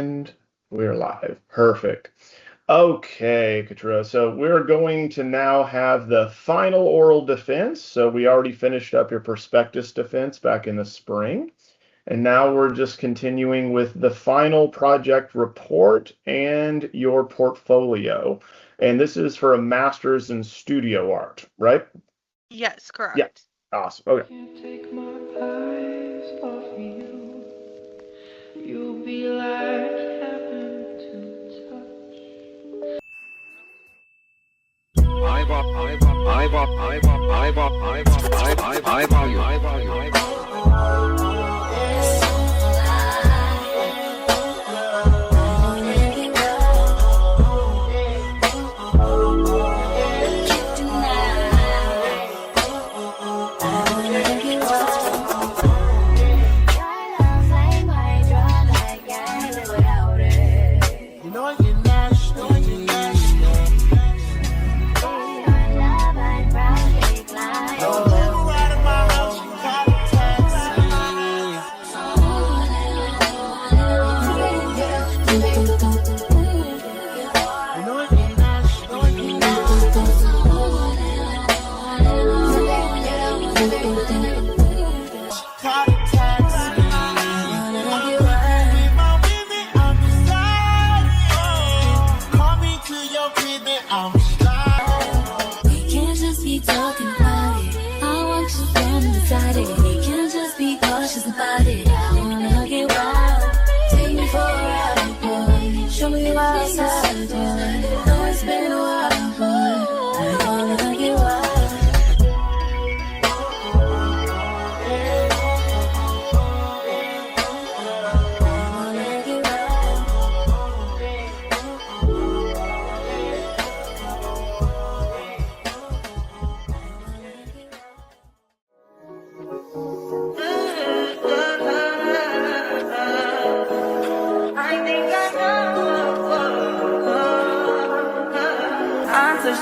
And we're live. Perfect. Okay, Katro. So we're going to now have the final oral defense. So we already finished up your prospectus defense back in the spring. And now we're just continuing with the final project report and your portfolio. And this is for a master's in studio art, right? Yes, correct. Yeah. Awesome. Okay. Can't take my eyes off you. You'll be like heaven to touch.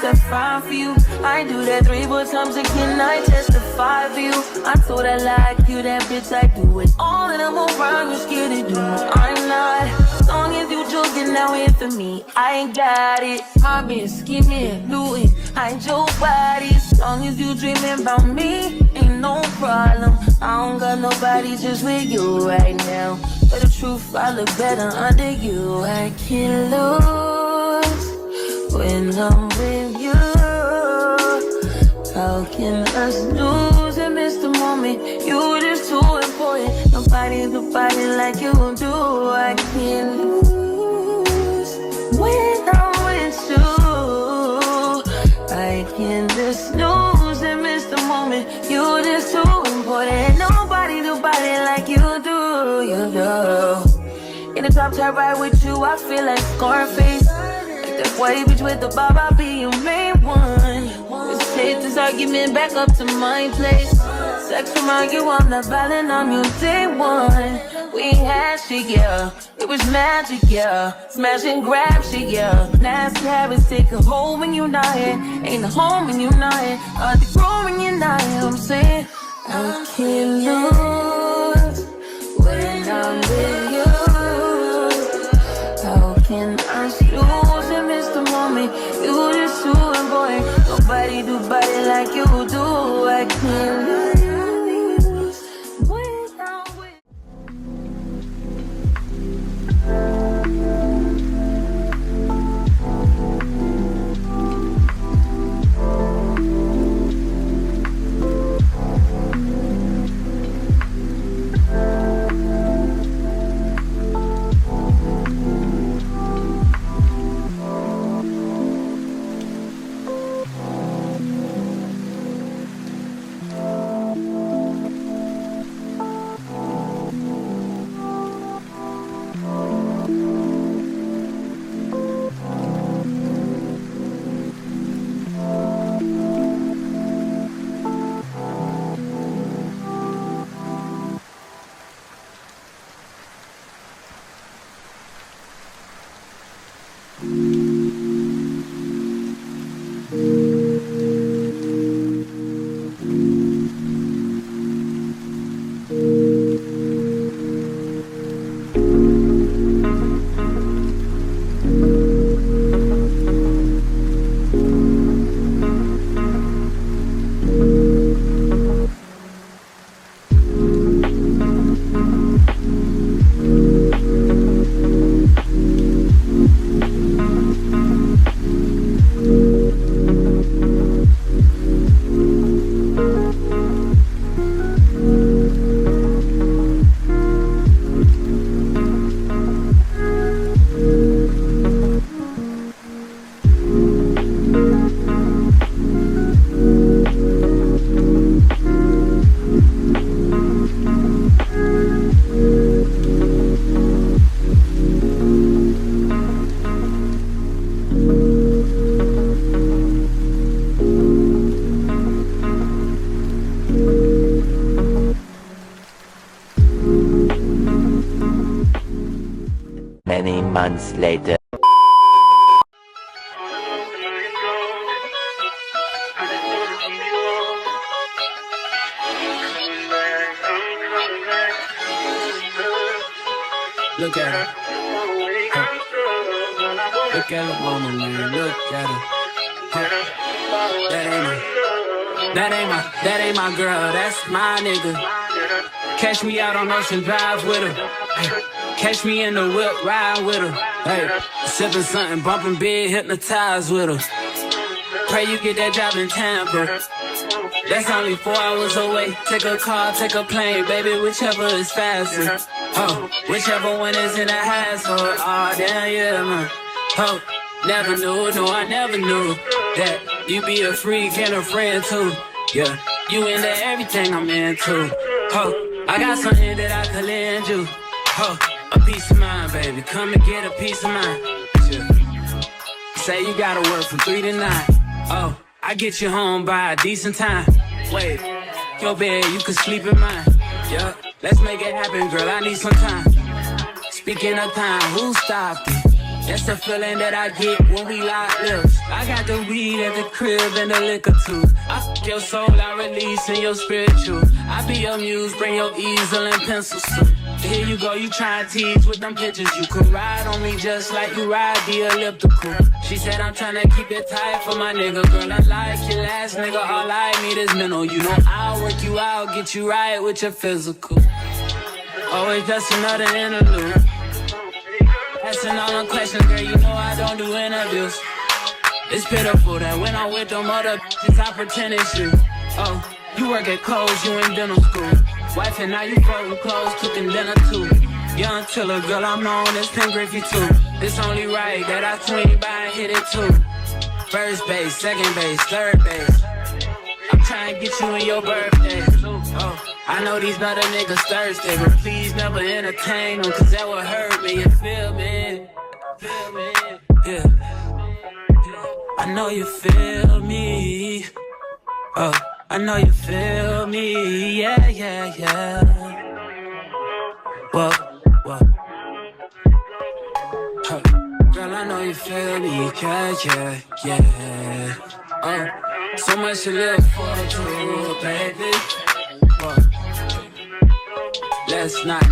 That's fine for you. I do that 3 more times again. I testify for you. I told I like you, that bitch. I do it all, and I'm around. You're scared to do. I'm not. As long as you joking now here for me, I ain't got it. I've been scheming, looting, hide your body. As long as you dreaming about me, ain't no problem. I don't got nobody just with you right now. But the truth, I look better under you. I can't lose when I'm with you. How can us lose and miss the moment? You just too important. Nobody's the body like you do. I can't lose when I'm with you. I can't just lose and miss the moment. You just too important. Nobody do body like you do. You do. In the top tier right with you, I feel like Scarface. That white bitch with the bob, I'll be your main one. Let's take this argument back up to my place. Sex remind you I'm not violent, I'm your day one. We had shit, yeah. It was magic, yeah. Smash and grab shit, yeah. Nasty habits take a hold when you're not here. Ain't a home when you're not here. Hard to grow when you're not here. I'm saying I can't lose when I'm with you. How can I lose and miss the moment? You just too important. Nobody do body like you do. I can't lose when I'm with Many months later. Look at her. Look at her mama, man. Look at her. That ain't my girl. That's my nigga. Catch me out on Ocean Drive with her. Hey, catch me in the whip, ride with her. Hey, sipping something, bumping big, hypnotized with her. Pray you get that job in Tampa. That's only 4 hours away. Take a car, take a plane, baby, whichever is faster. Oh, whichever one is in the hassle. Oh, damn, yeah, man. Oh, never knew, no, I never knew that you be a freak and a friend too. Yeah, you into everything I'm into. Oh, I got something that I could lend you. Oh, a piece of mind, baby. Come and get a piece of mind. Yeah. Say you gotta work from 3 to 9. Oh, I get you home by a decent time. Wait, your bed, you can sleep in mine. Yeah, let's make it happen, girl. I need some time. Speaking of time, who stopped it? That's the feeling that I get when we lock lips. I got the weed at the crib and the liquor too. I fuck your soul, I release in your spiritual. I be your muse, bring your easel and pencils too. Here you go, you try and tease with them pictures. You could ride on me just like you ride the elliptical. She said I'm tryna keep it tight for my nigga. Girl, I like your last nigga, all I need is mental. You know I'll work you out, get you right with your physical. Always just another interlude. Asking all them questions, girl, you know I don't do interviews. It's pitiful that when I'm with them other bitches, I pretend it's you. Oh, you work at Kohl's, you in dental school. Wife and now you folding clothes, cooking dinner too. Young Tiller, girl, I'm known as Pink Griffey too. It's only right that I swing by and hit it too. First base, second base, third base. I'm trying to get you in your birthday. Oh, I know these other niggas thirsty, but please never entertain them, cause that would hurt me, you feel me? Feel me? Yeah. I know you feel me. Oh, I know you feel me. Yeah, yeah, yeah. Whoa, whoa. Huh. Girl, I know you feel me. Yeah, yeah, yeah. Oh, so much to live for, too, baby. Whoa. Let's not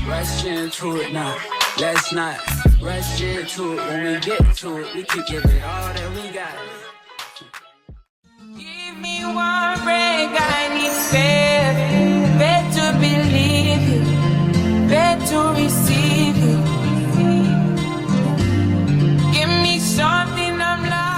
rush into it now. Let's not rush into it. When we get to it, we can give it all that we got. Give me one break, I need faith. Better believe you, better receive you. Give me something I'm lacking.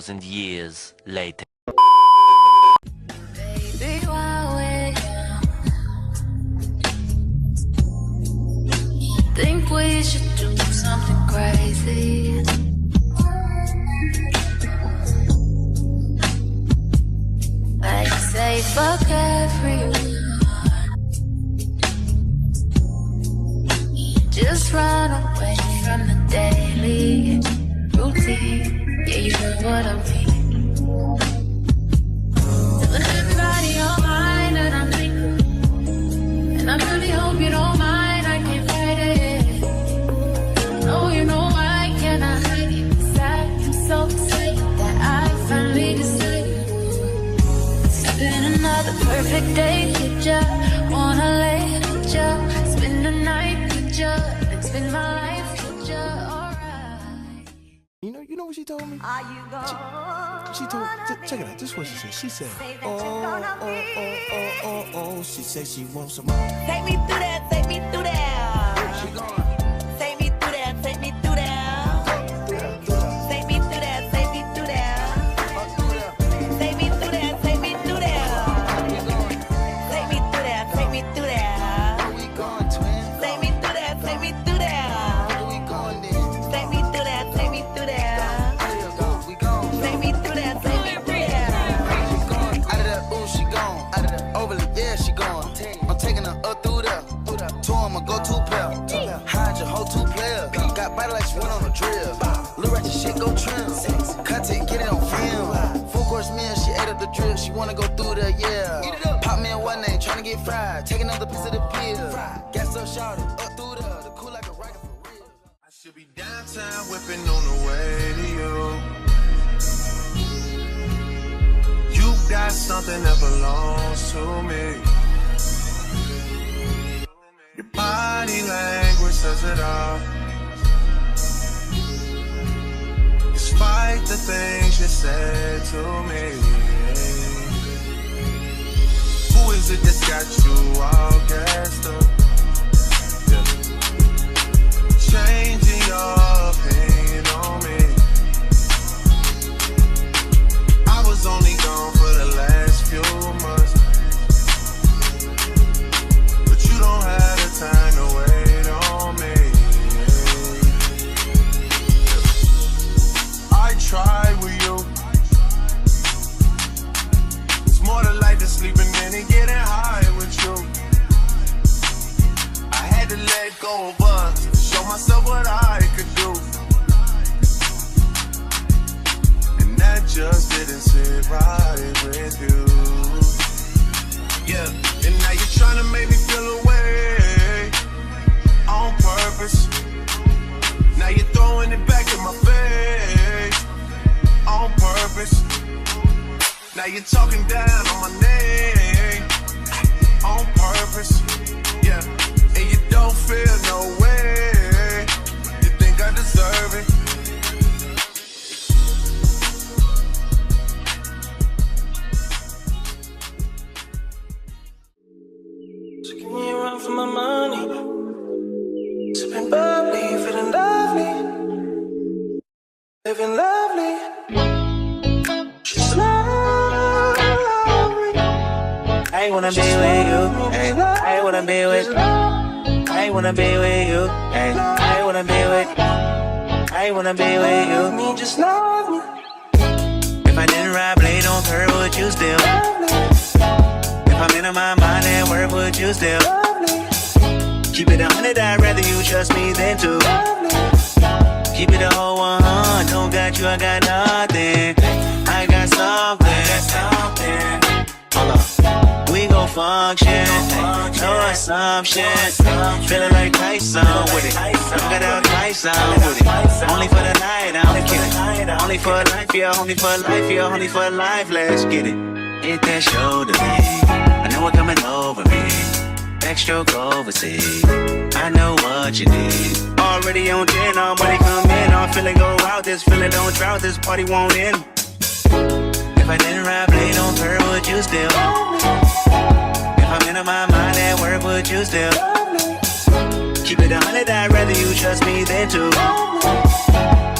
2,000 years later. Baby, while we're young, think we should do something crazy. Like say fuck everyone, just run away from the daily routine. Yeah, you know what I mean. Telling everybody all mine that I'm thinking, and I really hope you don't mind. I can't fight it. No, you know I cannot hide it. I'm so excited that I finally decided. It's been another perfect day with ya. Wanna lay with ya, spend the night with ya, and spend my life with ya. Alright. You know what she told me? Are you gonna She told check it out. This is what she said. She said, say that oh, you're gonna oh, be? oh, oh, oh, oh. She said she wants some more. Take me through that, take me through that. She going. Take me through that, take me through that. Take me through that, take me through that. Take me through that, take me through that. Take me through that, take me through that. Where we going, twin? Take me through that, take me through that. Where we going then? Take me through that, take me through that. We gone. Take me through that, take me through that. She gone. Out of that, ooh, she gone. Out of that, overly, yeah, she gone. I'm taking her up through there. Two of 'em a go-to pair. Hide your whole two player. Got body like she went on a drill. Little ratchet shit, go trim. Content, get it on film. Full course meal, she ate up the drip. She wanna go through there, yeah. Pop me in one name, tryna get fried. Take another piece of the pill. Gas up, shout it, up through there. The cool like a rider for real. I should be downtown whipping on the way to you. You got something that belongs to me. Your body language says it all. Despite the things you said to me. Who is it that's got you all gassed up? Yeah. Changing your opinion on me. I was only gone for the last few months, but you don't have the time to wait on me. I tried with you. It's more than like the sleeping in and getting high with you. I had to let go of us to show myself what I could do, and that just didn't sit right with you. Yeah, and now you're trying to make me feel away on purpose. Now you're throwing it back in my face on purpose. Now you're talking down on my name on purpose. Yeah, and you don't feel no way. You think I deserve it? So give me a run for my money. Sipping bubbly, feeling lovely. Living lovely. She's lovely. I wanna be with you, ay. I wanna be with. I wanna be with you, ay. I wanna be with. I wanna be with you. Me, just love me. If I didn't ride blade on her, would you still? If I'm in my mind at work, would you still? Keep it 100, I'd rather you trust me than to. Keep it a whole 100, don't got you, I got nothing. I got something. Hold up, we gon' function, no assumption. Feeling like Tyson with it, got out Tyson with it. Only for the night, I'm kidding. Only for life, yeah, only for life, yeah, only for life. Let's get it. Hit that shoulder, me. I know what coming over me. Backstroke overseas. I know what you need. Already on 10, all money come in. All feeling go out, this feeling don't drought, this party won't end. If I didn't ride blade on her, would you still? If I'm in my mind at work, would you still? Keep it 100, I'd rather you trust me than to.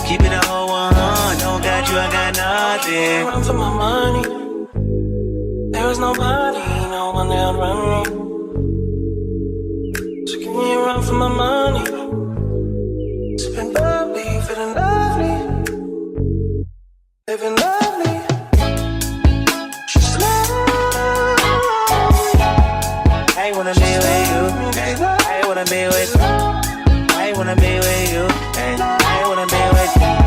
Keep it a whole 100, don't got Without you, I got nothing. Run for my money. There is nobody, no one that run me. So can you run for my money? Sipping bubbly, feeling lovely, living lovely. Just I wanna be with you. I wanna be with you. I wanna be with you. I wanna be with you.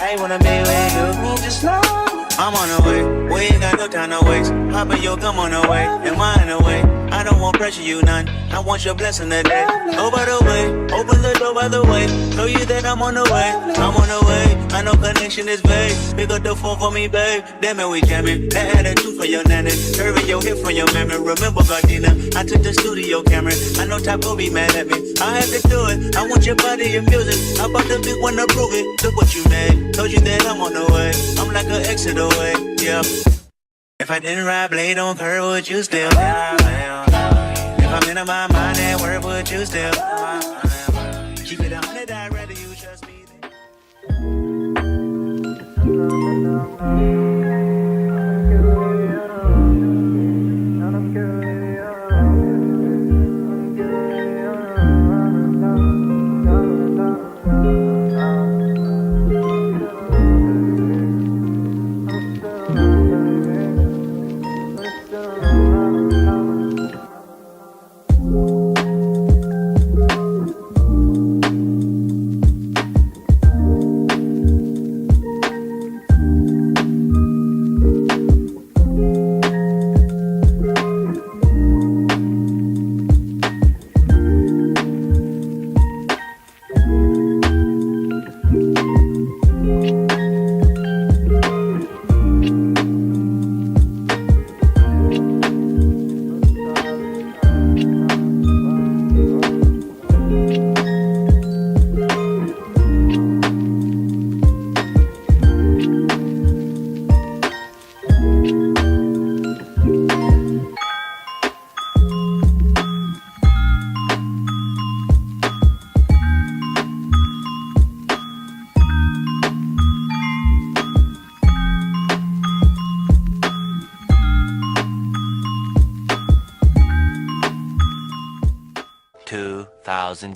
I wanna be with you. me just love me. I'm on the way, we ain't got no time to waste. Papa, yo, come on the way, and mine away. I don't want pressure, you none. I want your blessing today. Oh, by the way, open the door by the way. Show you that I'm on the way. I'm on the way. I know connection is vague. Pick up the phone for me, babe. Damn it, we jamming. That attitude for your nanny. Curving your hip from your memory. Remember, Gardena, I took the studio camera. I know Top will be mad at me. I have to do it. I want your body and music. I bought the big one to prove it. Look what you made. Told you that I'm on the way. I'm like an exit away. Yeah. If I didn't ride blade on curve, would you still? If I'm in my mind at work, would you still? Keep it 100, I'd rather you trust me.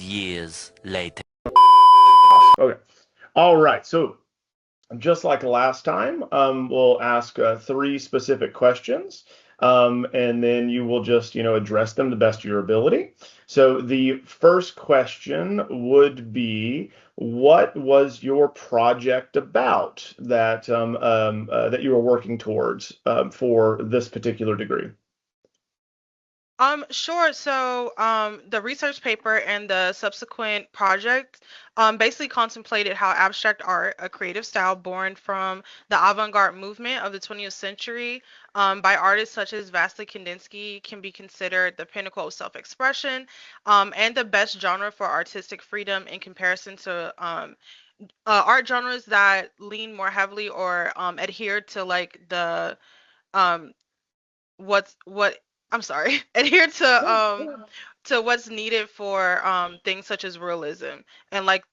Years later. Okay. All right. So just like last time, we'll ask 3 specific questions, and then you will just, address them to the best of your ability. So the first question would be, what was your project about that that you were working towards for this particular degree? Sure. So, the research paper and the subsequent project, basically contemplated how abstract art, a creative style born from the avant-garde movement of the 20th century, by artists such as Vasily Kandinsky, can be considered the pinnacle of self-expression, and the best genre for artistic freedom in comparison to art genres that lean more heavily or adhere to like the um, what I'm sorry, adhere to what's needed for things such as realism and like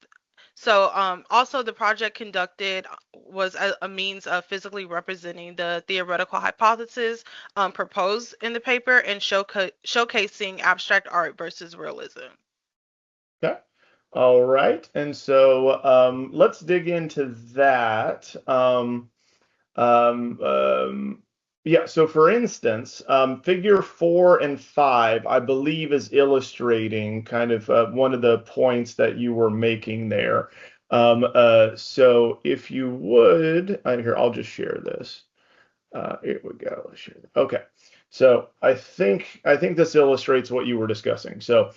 so also the project conducted was a means of physically representing the theoretical hypothesis proposed in the paper and showcasing abstract art versus realism. Okay. All right. And so let's dig into that. Um, um, yeah, so for instance, figure 4 and 5, I believe, is illustrating kind of one of the points that you were making there. So if you would, here, I'll just share this. Here we go. Let's share that. Okay. So I think this illustrates what you were discussing. So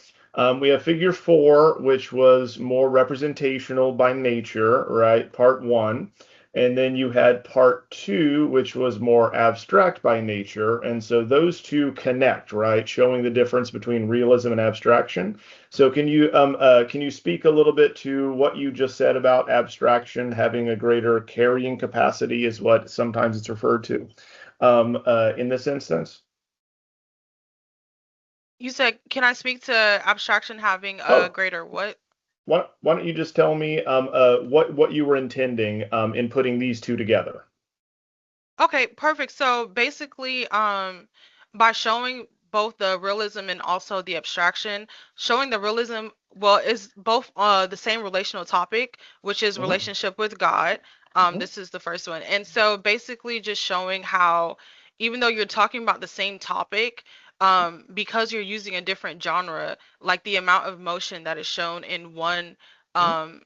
we have figure 4, which was more representational by nature, right? Part 1. And then you had part 2, which was more abstract by nature. And so those two connect, right? Showing the difference between realism and abstraction. So can you speak a little bit to what you just said about abstraction having a greater carrying capacity, is what sometimes it's referred to in this instance? You said, can I speak to abstraction having a Oh, greater what? why don't you just tell me what you were intending in putting these two together? Okay, perfect. So basically, by showing both the realism and also the abstraction, showing the realism, well, is both the same relational topic, which is Hmm. relationship with God. Hmm. This is the first one. And so basically just showing how even though you're talking about the same topic, because you're using a different genre, like the amount of motion that is shown in one Hmm. um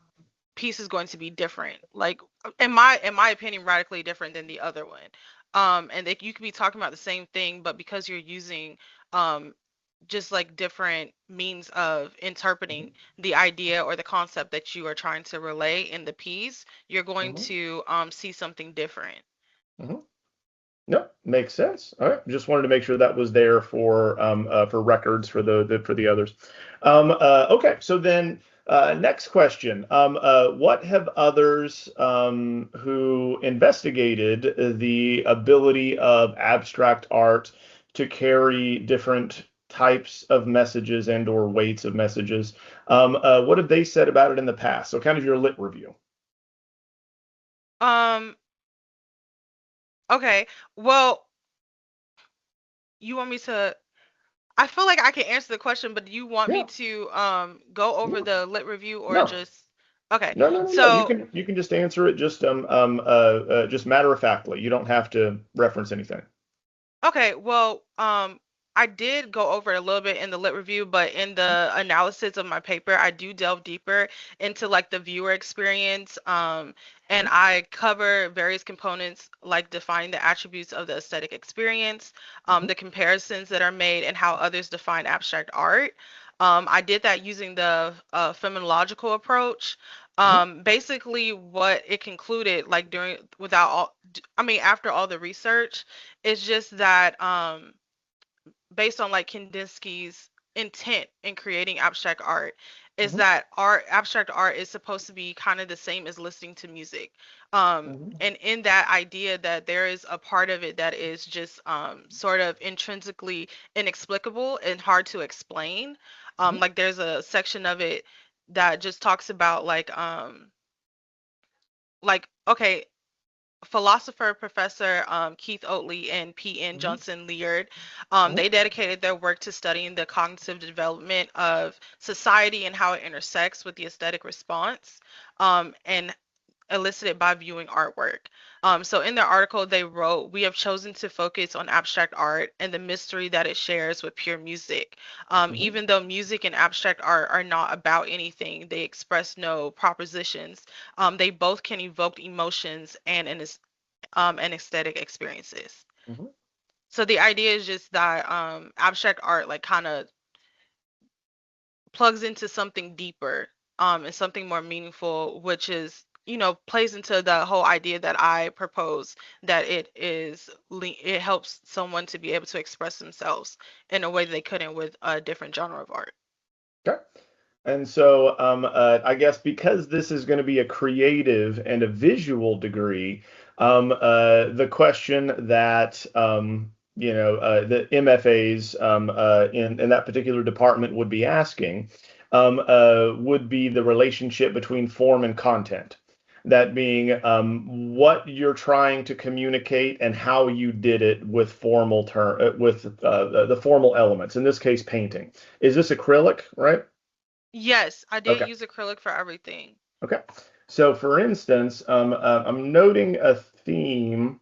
piece is going to be different. Like in my opinion, radically different than the other one. And that you could be talking about the same thing, but because you're using um just like different means of interpreting the idea or the concept that you are trying to relay in the piece, you're going Hmm. to see something different. Hmm. No, makes sense. All right, just wanted to make sure that was there for records for the others. Okay, so then next question. What have others who investigated the ability of abstract art to carry different types of messages and or weights of messages? What have they said about it in the past? So kind of your lit review. Um, okay. Well, you want me to I feel like I can answer the question, but do you want me Yeah. to go over the lit review or No. just okay. No. So You can just answer it just matter of factly. You don't have to reference anything. okay, well, I did go over it a little bit in the lit review, but in the analysis of my paper, I do delve deeper into like the viewer experience, and I cover various components like defining the attributes of the aesthetic experience, Mhm. the comparisons that are made, and how others define abstract art. I did that using the phenomenological approach. Mhm. Basically, what it concluded, like during without all, I mean, after all the research it's just that based on like Kandinsky's intent in creating abstract art is Mhm. that abstract art is supposed to be kind of the same as listening to music. Mhm. And in that idea that there is a part of it that is just sort of intrinsically inexplicable and hard to explain. Mhm. Like there's a section of it that just talks about like okay, philosopher Professor Keith Oatley and P.N. Mhm. Johnson Leard, Mhm. they dedicated their work to studying the cognitive development of society and how it intersects with the aesthetic response, and elicited by viewing artwork. So in their article, they wrote, "We have chosen to focus on abstract art and the mystery that it shares with pure music. Mhm. Even though music and abstract art are not about anything, they express no propositions. They both can evoke emotions and aesthetic experiences." Mhm. So the idea is just that abstract art like kind of plugs into something deeper and something more meaningful, which is plays into the whole idea that I propose that it helps someone to be able to express themselves in a way they couldn't with a different genre of art. Okay. And so I guess because this is going to be a creative and a visual degree, the question that the MFAs in that particular department would be asking would be the relationship between form and content. That being what you're trying to communicate and how you did it with the formal elements. In this case, painting. Is this acrylic, right? Yes, I did Okay. use acrylic for everything. Okay. So, for instance, I'm noting a theme.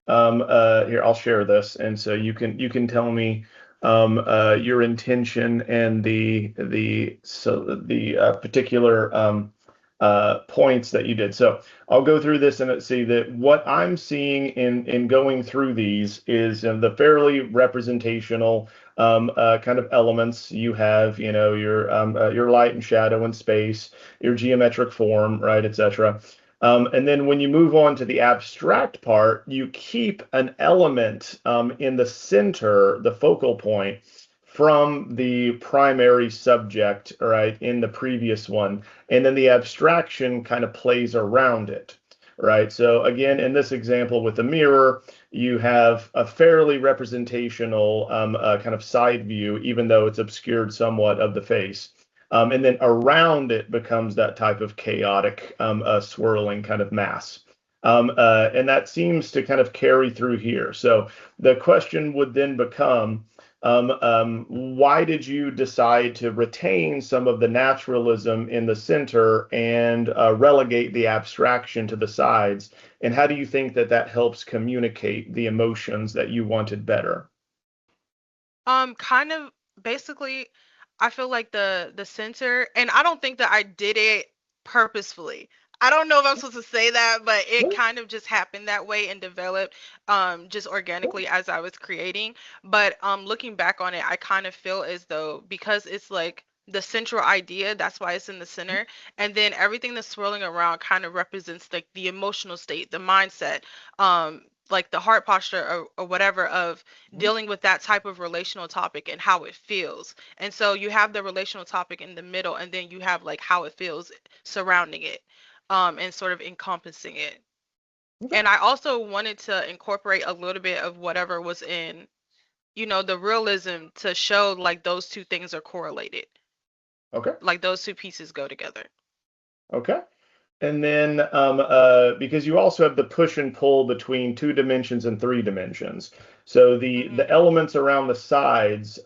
Here, I'll share this, and so you can tell me your intention and the particular points that you did. So, I'll go through this and see that what I'm seeing in going through these is the fairly representational kind of elements. You have, your light and shadow and space, your geometric form, right, etc. And then when you move on to the abstract part, you keep an element in the center, the focal point, from the primary subject, right, in the previous one. And then the abstraction kind of plays around it, right? So again, in this example with the mirror, you have a fairly representational kind of side view, even though it's obscured somewhat of the face. And then around it becomes that type of chaotic, swirling kind of mass. And that seems to kind of carry through here. So the question would then become, why did you decide to retain some of the naturalism in the center and relegate the abstraction to the sides? And how do you think that that helps communicate the emotions that you wanted better? Kind of basically, I feel like the center, and I don't think that I did it purposefully. I don't know if I'm supposed to say that, but it kind of just happened that way and developed just organically as I was creating. But looking back on it, I kind of feel as though because it's like the central idea, that's why it's in the center, and then everything that's swirling around kind of represents like the emotional state, the mindset, like the heart posture or whatever of dealing with that type of relational topic and how it feels. And so you have the relational topic in the middle, and then you have like how it feels surrounding it, and sort of encompassing it. Okay. And I also wanted to incorporate a little bit of whatever was in, the realism to show like those two things are correlated, Okay. like those two pieces go together. Okay. And then because you also have the push and pull between 2 dimensions and 3 dimensions. So the elements around the sides,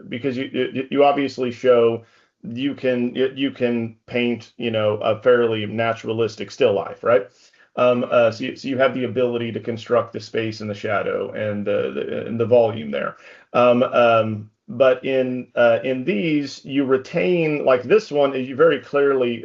because you obviously show you can paint, a fairly naturalistic still life, right? So you have the ability to construct the space and the shadow and the volume there. But in these, you retain, like this one, you very clearly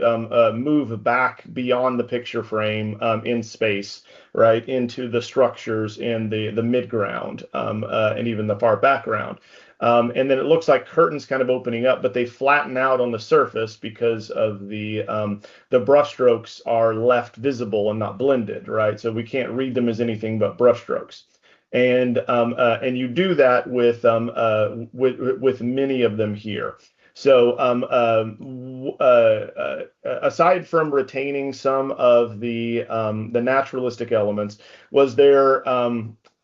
move back beyond the picture frame in space, right, into the structures in the midground, and even the far background. And then it looks like curtains kind of opening up, but they flatten out on the surface because of the brushstrokes are left visible and not blended, right? So we can't read them as anything but brushstrokes. And you do that with many of them here. So aside from retaining some of the naturalistic elements, was there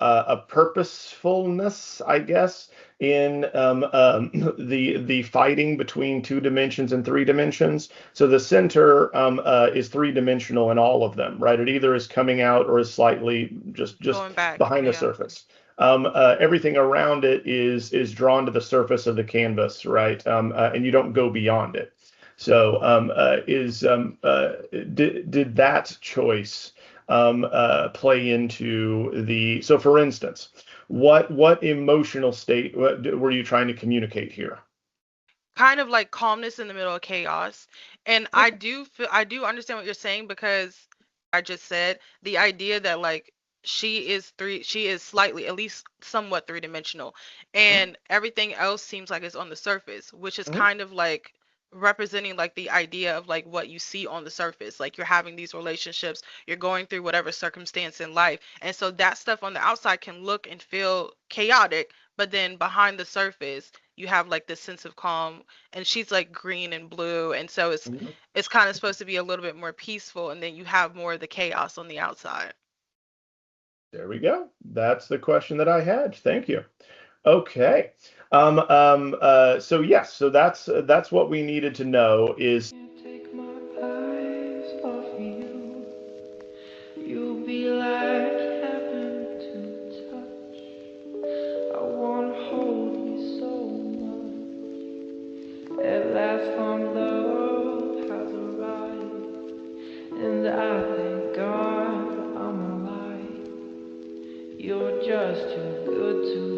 a purposefulness, I guess, in the fighting between 2 dimensions and 3 dimensions? So the center is 3 dimensional in all of them, right? It either is coming out or is slightly just Going back, behind the yeah. surface. Everything around it is drawn to the surface of the canvas, right? And you don't go beyond it. So did that choice play into the? So for instance, what emotional state were you trying to communicate here? Kind of like calmness in the middle of chaos. And I do understand what you're saying because I just said the idea that like she is slightly at least somewhat three-dimensional and everything else seems like it's on the surface, which is Mhm. kind of like representing like the idea of like what you see on the surface. Like you're having these relationships, you're going through whatever circumstance in life. And so that stuff on the outside can look and feel chaotic, but then behind the surface, you have like this sense of calm, and she's like green and blue, and so Mhm. it's kind of supposed to be a little bit more peaceful, and then you have more of the chaos on the outside. There we go. That's the question that I had. Thank you. Okay. So yes, so that's what we needed to know is. Can't take my eyes off you. You be like heaven to touch. I wanna hold you so much. At last, long love has arrived, and I thank God I'm alive. You're just too good to